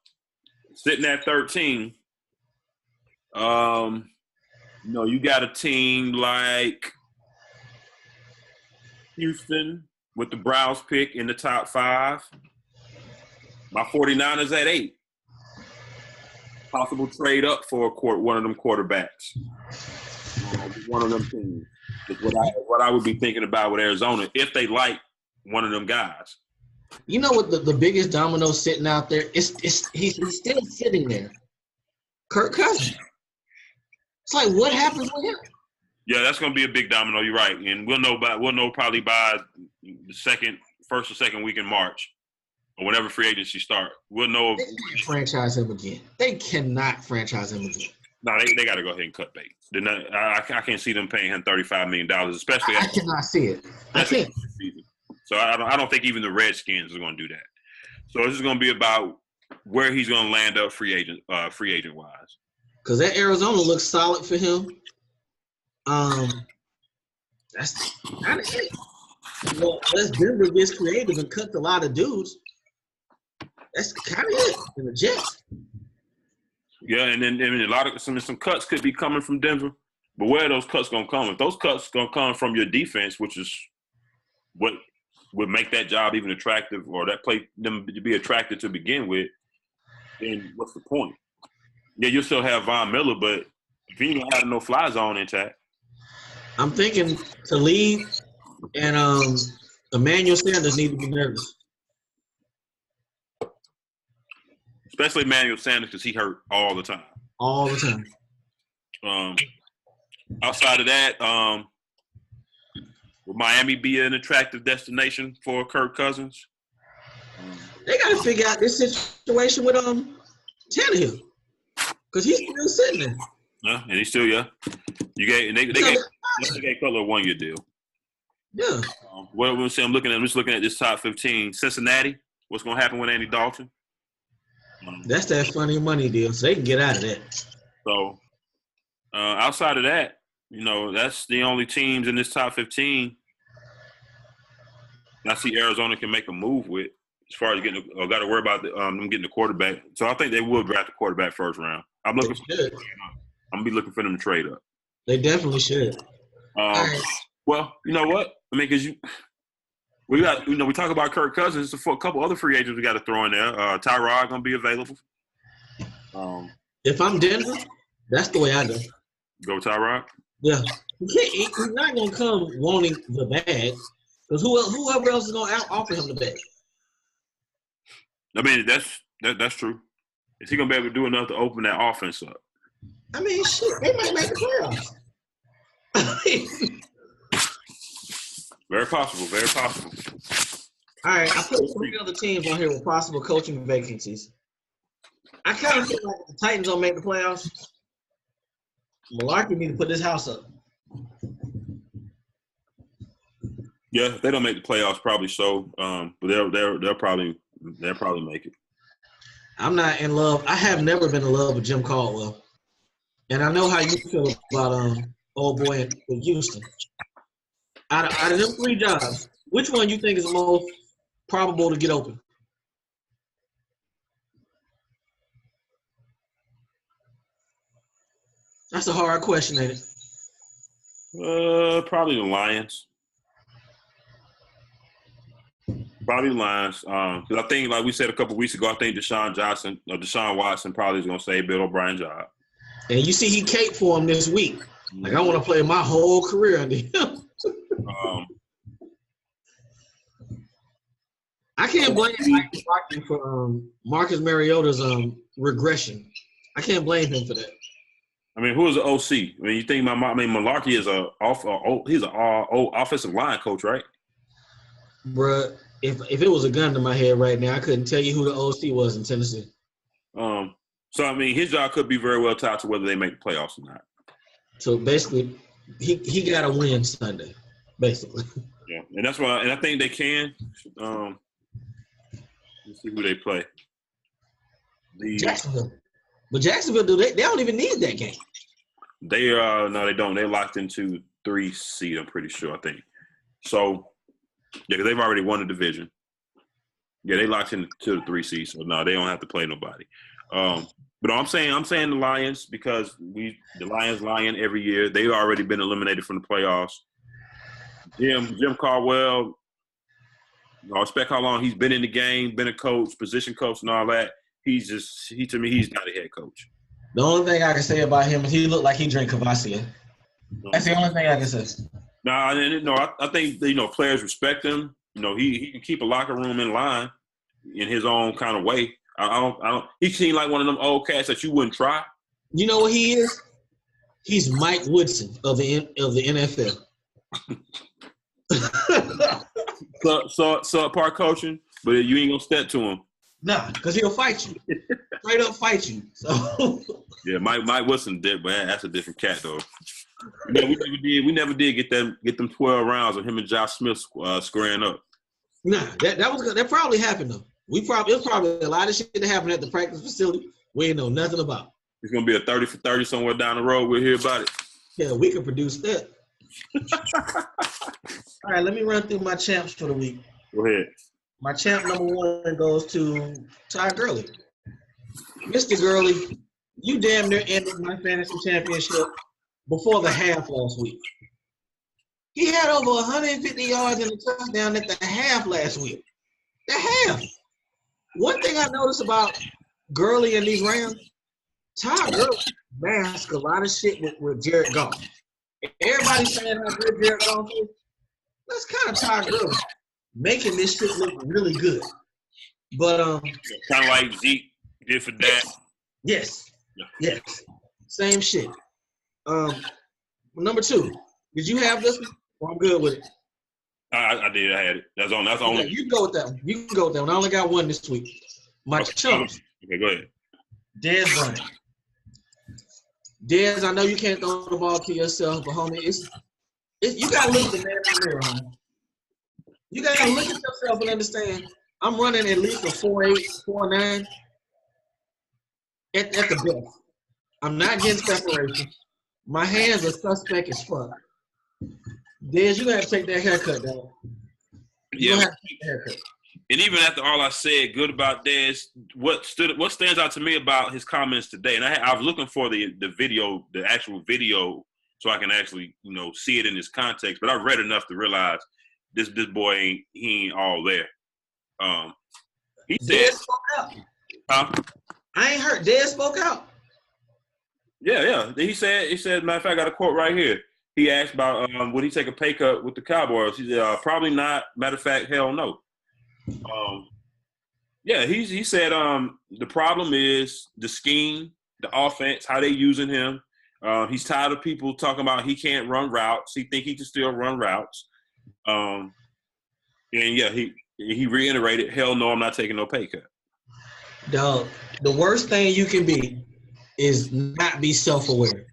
Sitting at 13, you got a team like Houston with the Browns pick in the top 5. My 49ers at 8. Possible trade up for one of them quarterbacks. One of them teams. Is what I would be thinking about with Arizona if they like one of them guys. You know what the biggest domino sitting out there? He's still sitting there. Kirk Cousins. It's like, what happens with him? Yeah, that's going to be a big domino. You're right, and we'll know probably by the first or second week in March, or whenever free agency start. We'll know. They can't franchise him again. They cannot franchise him again. No, they got to go ahead and cut bait. I can't see them paying him $35 million, especially. I cannot see it. I can't. So I don't think even the Redskins are going to do that. So this is going to be about where he's going to land up free agent wise. Because that Arizona looks solid for him. That's kind of it. Unless Denver gets creative and cuts a lot of dudes, that's kind of it. And the Jets. Yeah, and then a lot of some cuts could be coming from Denver, but where are those cuts gonna come? If those cuts gonna come from your defense, which is what would make that job even attractive, or that play them to be attractive to begin with, then what's the point? Yeah, you'll still have Von Miller, but if you don't have no fly zone intact, I'm thinking to lead and Emmanuel Sanders need to be nervous. Especially Emmanuel Sanders because he hurt all the time. All the time. Outside of that, will Miami be an attractive destination for Kirk Cousins? They got to figure out this situation with Tannehill because he's still sitting there. Yeah, and he's still they gave Cutler a 1-year deal. Yeah. What I'm saying, I'm just looking at this top 15. Cincinnati. What's going to happen with Andy Dalton? That's that funny money deal, so they can get out of that. So, outside of that, that's the only teams in this top 15 I see Arizona can make a move with as far as got to worry about them getting the quarterback. So I think they will draft the quarterback first round. I'm going to be looking for them to trade up. They definitely should. Right. Well, you know what? I mean, because we talk about Kirk Cousins. There's a couple other free agents we got to throw in there. Tyrod going to be available. If I'm Denver, that's the way I go. Go Tyrod? Yeah. He's not going to come wanting the bag because whoever else is going to offer him the bag? I mean, that's true. Is he going to be able to do enough to open that offense up? I mean, shit, they might make the playoffs. Very possible, very possible. All right, I put 3 other teams on here with possible coaching vacancies. I kind of feel like if the Titans don't make the playoffs, Malarkey need to put this house up. Yeah, if they don't make the playoffs, probably so. But they'll probably make it. I'm not in love. I have never been in love with Jim Caldwell, and I know how you feel about old boy in Houston. Out of them 3 jobs, which one you think is the most probable to get open? That's a hard question, ain't it? Probably the Lions. Probably the Lions. Because I think, like we said a couple weeks ago, I think Deshaun Watson probably is going to save Bill O'Brien's job. And you see he caped for him this week. Like, I want to play my whole career under him. I can't blame Mike McCarthy for Marcus Mariota's regression. I can't blame him for that. I mean, who is the OC? I mean, you think Malarkey is he's an offensive line coach, right? Bruh, if it was a gun to my head right now, I couldn't tell you who the OC was in Tennessee. So I mean, his job could be very well tied to whether they make the playoffs or not. So basically, he got to win Sunday, basically. Yeah, and that's why, and I think they can. Let's see who they play. Jacksonville. But Jacksonville, they don't even need that game. They no, they don't. They're locked into 3 seed, I'm pretty sure, I think. So, yeah, because they've already won the division. Yeah, they locked into the 3 seed, so no, they don't have to play nobody. But I'm saying the Lions because the Lions lion every year. They've already been eliminated from the playoffs. Jim Caldwell, I respect how long he's been in the game, been a coach, position coach, and all that. To me, he's not a head coach. The only thing I can say about him is he looked like he drank Cavassier. That's the only thing I can say. I think players respect him. He can keep a locker room in line in his own kind of way. I don't. He seemed like one of them old cats that you wouldn't try. You know what he is? He's Mike Woodson of the NFL. Subpar coaching, but you ain't gonna step to him. Nah, because he'll fight you. Straight up fight you. So yeah, Mike Woodson did, but that's a different cat though. We never did get them 12 rounds of him and Josh Smith squaring up. Nah, that probably happened though. It was probably a lot of shit that happened at the practice facility we ain't know nothing about. It's gonna be a 30 for 30 somewhere down the road. We'll hear about it. Yeah, we can produce that. All right, let me run through my champs for the week. Go ahead. My champ number 1 goes to Ty Gurley. Mr. Gurley, you damn near ended my fantasy championship before the half last week. He had over 150 yards and a touchdown at the half last week. The half. One thing I noticed about Gurley and these Rams, Ty Gurley masked a lot of shit with Jared Goff. Everybody's saying how good Jared Goff is. That's kind of Ty Gurley making this shit look really good. But kind of like Zeke did for that. Yes. Same shit. Number 2, did you have this one? Well, I'm good with it. I did. I had it. That's the only. You can go with that one. I only got 1 this week. My chumps. Okay, go ahead. Dez Bryant. Dez, I know you can't throw the ball to yourself, but homie, you gotta look at the man in the mirror, homie. You gotta look at yourself and understand. I'm running at least a 4.8, 4.9 at the best. I'm not getting separation. My hands are suspect as fuck. Dez, you gotta take that haircut, dog. Yeah. And even after all I said good about Dez, what stands out to me about his comments today, and I was looking for the video, the actual video, so I can actually see it in this context. But I read enough to realize this boy ain't all there. He said, Dez spoke out. I ain't heard. Dez spoke out. Yeah. He said, matter of fact, I got a quote right here. He asked about would he take a pay cut with the Cowboys. He said, probably not. Matter of fact, hell no. He said the problem is the scheme, the offense, how they using him. He's tired of people talking about he can't run routes. He think he can still run routes. He reiterated, hell no, I'm not taking no pay cut. Dog, the worst thing you can be is not be self-aware.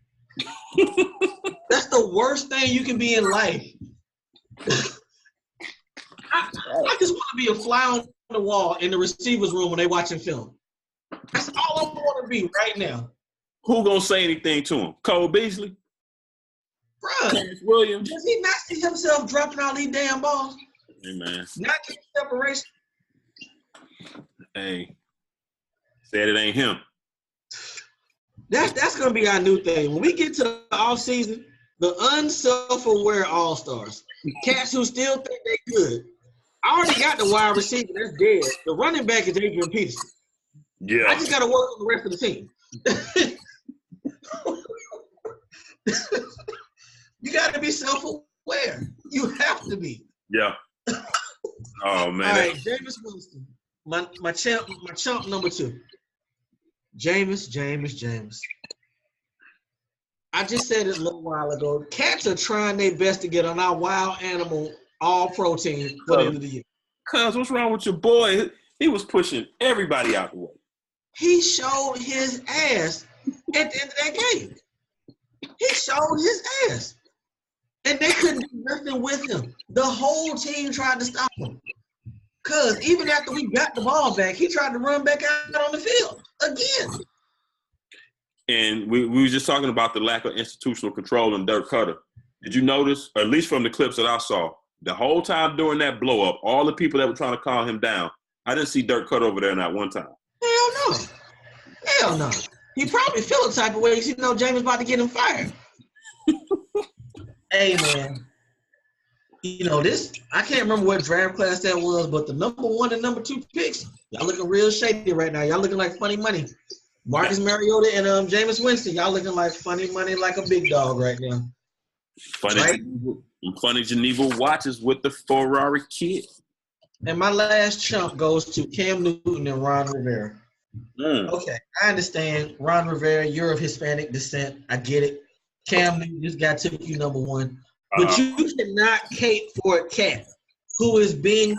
the worst thing you can be in life. I just want to be a fly on the wall in the receiver's room when they watching film. That's all I want to be right now. Who gonna say anything to him? Cole Beasley? Bruh, Williams? does he not see himself dropping all these damn balls? Hey, man. Not getting separation. Hey. Said it ain't him. That's gonna be our new thing. When we get to the offseason, the unself-aware all-stars, cats who still think they good. I already got the wide receiver. That's dead. The running back is Adrian Peterson. Yeah. I just got to work on the rest of the team. You got to be self-aware. You have to be. Yeah. Oh, man. All right, Jameis Winston. My chump number 2. Jameis. I just said it a little while ago. Cats are trying their best to get on our wild animal all-protein for the end of the year. Cuz, what's wrong with your boy? He was pushing everybody out the way. He showed his ass at the end of that game. He showed his ass. And they couldn't do nothing with him. The whole team tried to stop him. Because even after we got the ball back, he tried to run back out on the field again. And we were just talking about the lack of institutional control in Dirk Cutter. Did you notice, or at least from the clips that I saw, the whole time during that blow-up, all the people that were trying to calm him down, I didn't see Dirk Cutter over there not one time. Hell no. He probably feel the type of way because you know James about to get him fired. Hey, man. You know, I can't remember what draft class that was, but the number 1 and number 2 picks, y'all looking real shady right now. Y'all looking like funny money. Marcus Mariota and Jameis Winston, y'all looking like funny money like a big dog right now. Funny Geneva watches with the Ferrari kid. And my last chump goes to Cam Newton and Ron Rivera. Okay, I understand. Ron Rivera, you're of Hispanic descent. I get it. Cam Newton, this guy took you number 1. But you cannot cape for a cat who is being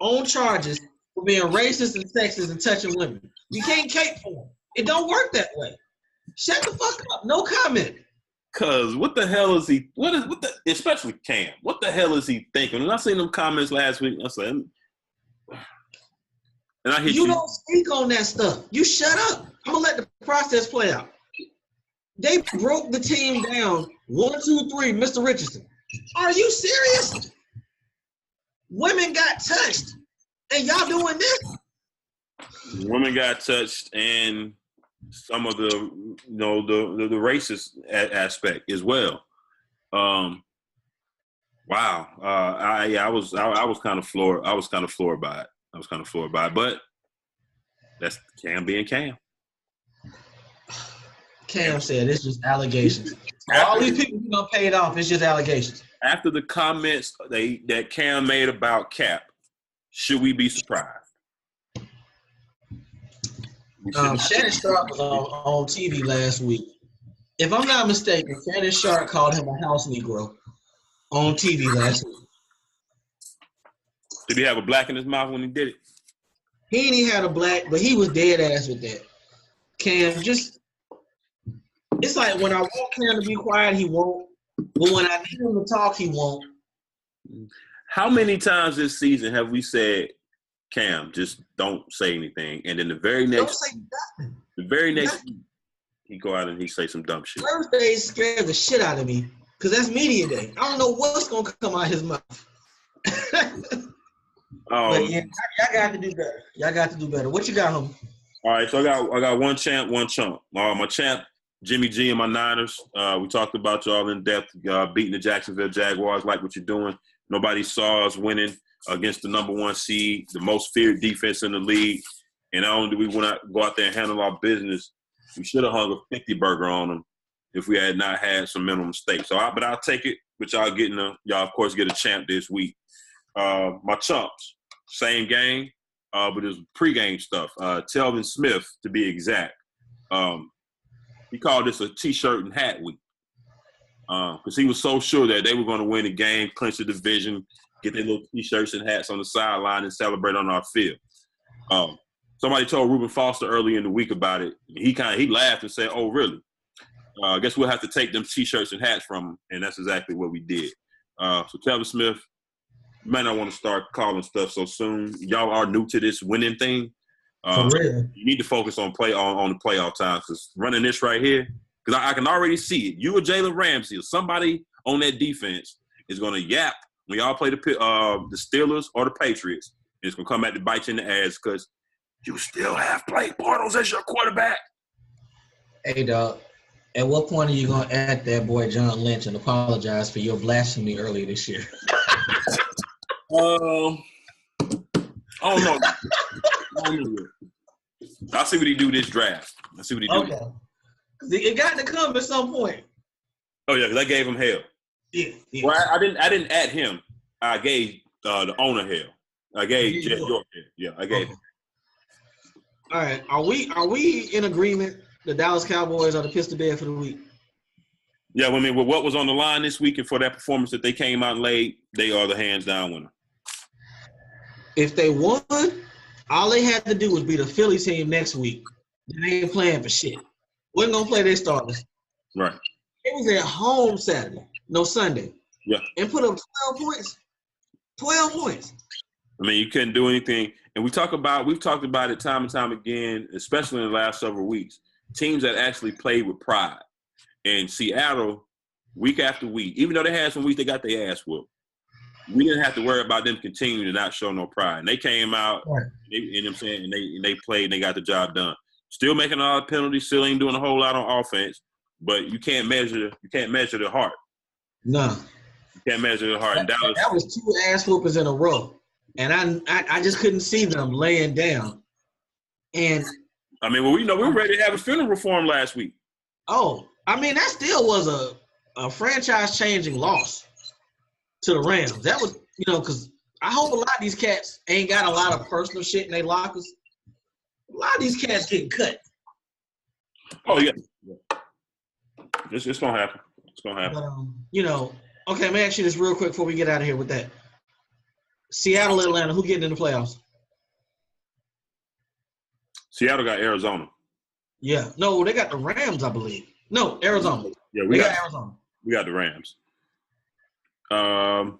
on charges for being racist and sexist and touching women. You can't cape for him. It don't work that way. Shut the fuck up. No comment. Cause what the hell is he? Especially Cam? What the hell is he thinking? When I seen them comments last week, I said, and I hit you. You don't speak on that stuff. You shut up. I'm gonna let the process play out. They broke the team down 1, 2, 3. Mr. Richardson, are you serious? Women got touched, and y'all doing this? Women got touched, and some of the the racist aspect as well. Wow. I was kind of floored. I was kind of floored by it. But that's Cam being Cam. Cam said it's just allegations. All these people who gonna pay it off, it's just allegations. After the comments that Cam made about Cap, should we be surprised? Shannon Sharp was on TV last week. If I'm not mistaken, Shannon Sharp called him a house Negro on TV last week. Did he have a black in his mouth when he did it? He ain't had a black, but he was dead ass with that. Cam it's like when I want Cam to be quiet, he won't. But when I need him to talk, he won't. How many times this season have we said, Cam, just don't say anything, and then the very next week, he go out and he say some dumb shit. Thursday scared the shit out of me because that's media day. I don't know what's gonna come out of his mouth. But yeah, y'all got to do better. Y'all got to do better. What you got, homie? All right, so I got one champ, one chump. My champ, Jimmy G and my Niners. We talked about y'all in depth, beating the Jacksonville Jaguars. Like what you're doing. Nobody saw us winning against the number 1 seed, the most feared defense in the league. And not only do we want to go out there and handle our business, we should have hung a 50 burger on them if we had not had some minimum stakes. But I'll take it. But y'all of course get a champ this week. My chumps, same game, but it was pregame stuff. Telvin Smith, to be exact. He called this a T-shirt and hat week because he was so sure that they were going to win the game, clinch the division, get their little T-shirts and hats on the sideline and celebrate on our field. Somebody told Reuben Foster early in the week about it. He laughed and said, "Oh, really?" I guess we'll have to take them T-shirts and hats from them, and that's exactly what we did. So Kevin Smith, you might not want to start calling stuff so soon. Y'all are new to this winning thing. For real. You need to focus on the playoff times, because running this right here, because I can already see it. You or Jalen Ramsey or somebody on that defense is going to yap when y'all play the Steelers or the Patriots. And it's going to come back to bite you in the ass because you still have Blake Bortles as your quarterback. Hey, dog. At what point are you going to add that boy John Lynch and apologize for your blasphemy earlier this year? I don't know. I'll see what he do this draft. I'll see what he do. Okay. It got to come at some point. Oh yeah, because I gave him hell. Yeah. Well, I didn't add him. I gave the owner hell. I gave Jeff York hell. Yeah, I gave him. All right. Are we in agreement? The Dallas Cowboys are the piss to bed for the week. Yeah, I mean, with what was on the line this week and for that performance that they came out and laid, they are the hands down winner. If they won, all they had to do was beat a Philly team next week. They ain't playing for shit. Wasn't gonna play their starters. Right. It was at home Sunday. Yeah. And put up 12 points. 12 points. I mean, you couldn't do anything. And we've talked about it time and time again, especially in the last several weeks. Teams that actually played with pride. And Seattle, week after week, even though they had some weeks they got their ass whooped, we didn't have to worry about them continuing to not show no pride. And they came out, right. and they played and they got the job done. Still making a lot of penalties, still ain't doing a whole lot on offense, but you can't measure the heart. No. You can't measure the heart. That was 2 ass whoopers in a row. And I just couldn't see them laying down. And I mean, well, we know we were ready to have a funeral for him last week. Oh, I mean, that still was a franchise-changing loss to the Rams. That was, because I hope a lot of these cats ain't got a lot of personal shit in their lockers. A lot of these cats getting cut. Oh, yeah. It's going to happen. It's going to happen. But, okay, let me ask you this real quick before we get out of here with that. Seattle, Atlanta, who getting in the playoffs? Seattle got Arizona. Yeah. No, they got the Rams, I believe. No, Arizona. Yeah, we got Arizona. We got the Rams.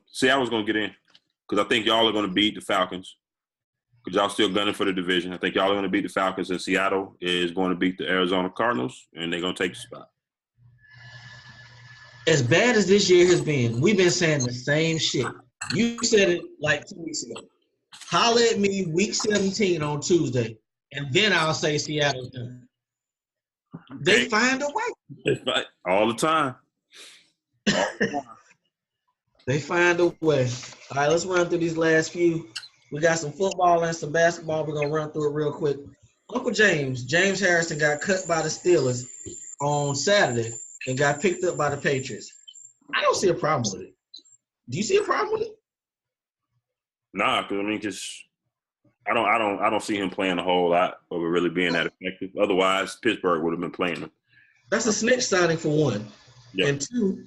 Seattle's going to get in because I think y'all are going to beat the Falcons because y'all still gunning for the division. I think y'all are going to beat the Falcons, and Seattle is going to beat the Arizona Cardinals, and they're going to take the spot. As bad as this year has been, we've been saying the same shit. You said it like 2 weeks ago. Holler at me week 17 on Tuesday, and then I'll say Seattle's done. They find a way. All the time. They find a way. All right, let's run through these last few. We got some football and some basketball. We're going to run through it real quick. Uncle James Harrison got cut by the Steelers on Saturday and got picked up by the Patriots. I don't see a problem with it. Do you see a problem with it? Nah, because I don't see him playing a whole lot of it really being that effective. Otherwise, Pittsburgh would have been playing him. That's a snitch signing for one. Yep. And two,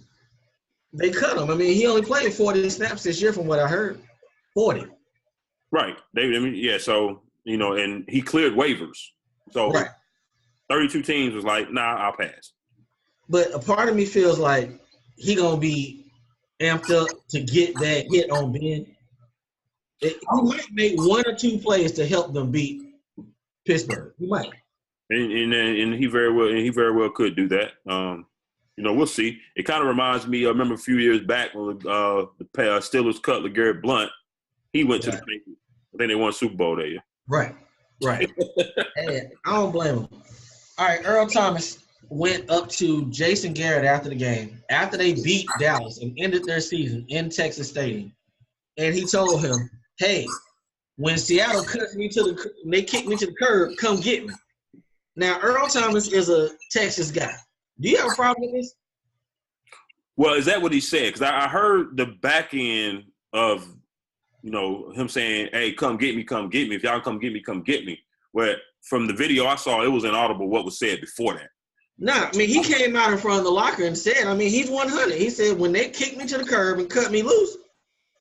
they cut him. I mean, he only played 40 snaps this year from what I heard. 40. Right. So, and he cleared waivers. So right. 32 teams was like, nah, I'll pass. But a part of me feels like he going to be amped up to get that hit on Ben. He might make 1 or 2 plays to help them beat Pittsburgh. He might. And he very well could do that. We'll see. It kind of reminds me. I remember a few years back when the Steelers cut LeGarrette Blount. He went to the Patriots. I think they won a Super Bowl that year. Right. Hey, I don't blame him. All right, Earl Thomas went up to Jason Garrett after the game, after they beat Dallas and ended their season in Texas Stadium, and he told him, "Hey, when Seattle cuts me they kick me to the curb, come get me." Now, Earl Thomas is a Texas guy. Do you have a problem with this? Well, is that what he said? Because I heard the back end of, him saying, "Hey, come get me, come get me. If y'all come get me, come get me." Well, from the video I saw, it was inaudible what was said before that. Nah, I mean, he came out in front of the locker and said, he's 100. He said, when they kick me to the curb and cut me loose,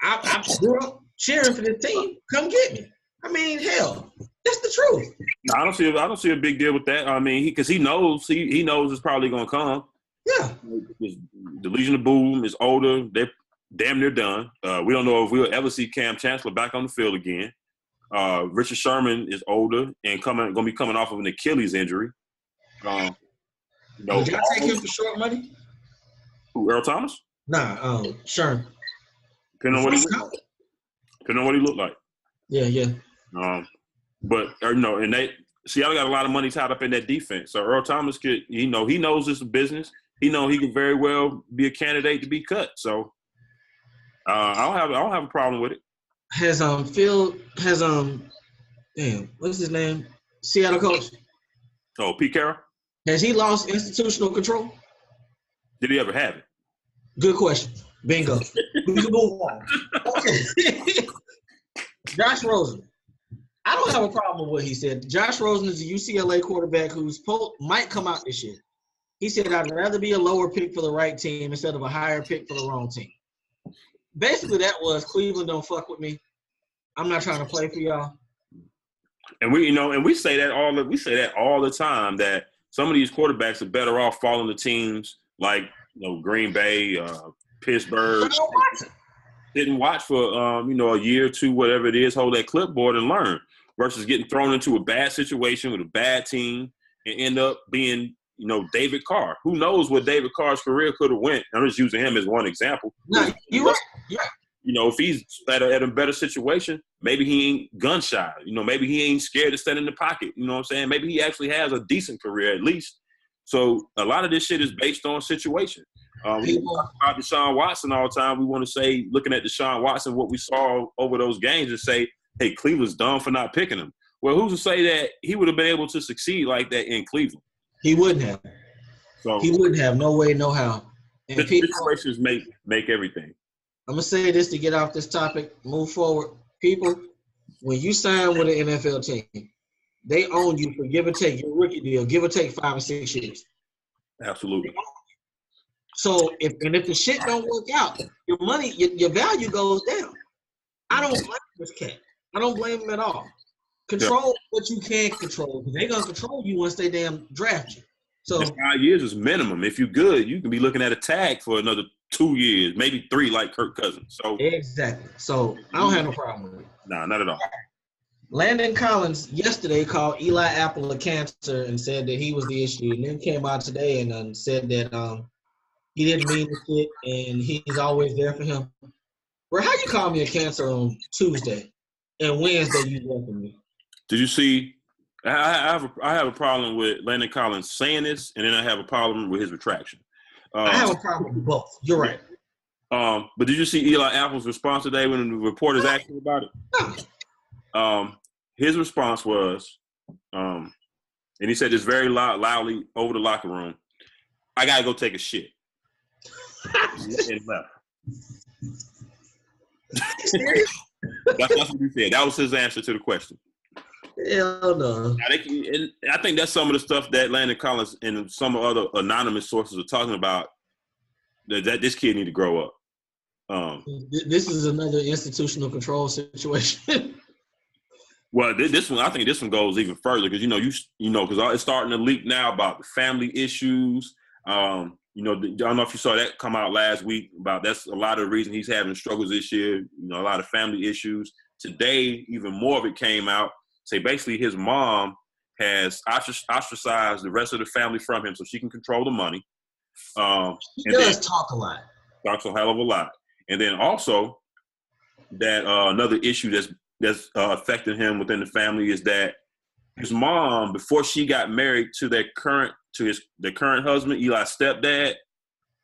I'm cheering for this team. Come get me. I mean, hell, that's the truth. I don't see a big deal with that. I mean, because he knows it's probably gonna come. Yeah. The Legion of Boom is older. They're damn near done. We don't know if we'll ever see Cam Chancellor back on the field again. Richard Sherman is older and going to be coming off of an Achilles injury. Did y'all take him for short money? Who, Earl Thomas? Nah, Sherman. Depending on what he looked like. Yeah. But and Seattle got a lot of money tied up in that defense. So Earl Thomas could, he knows this is business. He could very well be a candidate to be cut. So I don't have a problem with it. Has what's his name? Seattle coach. Oh, Pete Carroll? Has he lost institutional control? Did he ever have it? Good question. Bingo. We can move on. Okay. Josh Rosen. I don't have a problem with what he said. Josh Rosen is a UCLA quarterback who's might come out this year. He said, I'd rather be a lower pick for the right team instead of a higher pick for the wrong team. Basically, that was Cleveland don't fuck with me. I'm not trying to play for y'all. And we say that all the time that some of these quarterbacks are better off falling to teams like Green Bay, Pittsburgh. Didn't watch for a year or two, whatever it is, hold that clipboard and learn, versus getting thrown into a bad situation with a bad team and end up being David Carr. Who knows what David Carr's career could have went? I'm just using him as one example. No, you're right. Yeah. If he's at a better situation, maybe he ain't gun shy. Maybe he ain't scared to stand in the pocket. You know what I'm saying? Maybe he actually has a decent career at least. So a lot of this shit is based on situation. We talk about Deshaun Watson all the time. We want to say, looking at Deshaun Watson, what we saw over those games, and say, hey, Cleveland's dumb for not picking him. Well, who's to say that he would have been able to succeed like that in Cleveland? He wouldn't have. So he wouldn't have. No way, no how. And situations make everything. I'm going to say this to get off this topic, move forward. People, when you sign with an NFL team, they own you for give or take your rookie deal, give or take 5 or 6 years. Absolutely. So if the shit don't work out, your money, your value goes down. I don't blame this cat. I don't blame him at all. Control what you can control, because they're gonna control you once they damn draft you. So 5 years is minimum. If you're good, you can be looking at a tag for another 2 years, maybe 3, like Kirk Cousins. So exactly. So I don't have no problem with it. Nah, not at all. Landon Collins yesterday called Eli Apple a cancer and said that he was the issue, and then came out today and said that he didn't mean the shit and he's always there for him. Bro, how you call me a cancer on Tuesday and Wednesday you welcome me? Did you see? I have a problem with Landon Collins saying this, and then I have a problem with his retraction. I have a problem with both. You're right. But did you see Eli Apple's response today when the reporters asked him about it? No. His response was, and he said this very loudly over the locker room, I gotta go take a shit. And left. That's what he said. That was his answer to the question. Hell no. I think that's some of the stuff that Landon Collins and some other anonymous sources are talking about, that this kid need to grow up. This is another institutional control situation. Well, this one, I think this one goes even further because because it's starting to leak now about the family issues. I don't know if you saw that come out last week about that's a lot of the reason he's having struggles this year. A lot of family issues. Today, even more of it came out. Say basically his mom has ostracized the rest of the family from him so she can control the money. He does talk a lot. Talks a hell of a lot. And then also that another issue that's affecting him within the family is that his mom, before she got married to their current husband, Eli's stepdad,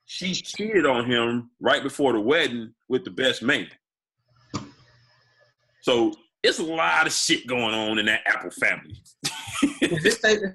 she cheated on him right before the wedding with the best man. So it's a lot of shit going on in that Apple family. Is this statement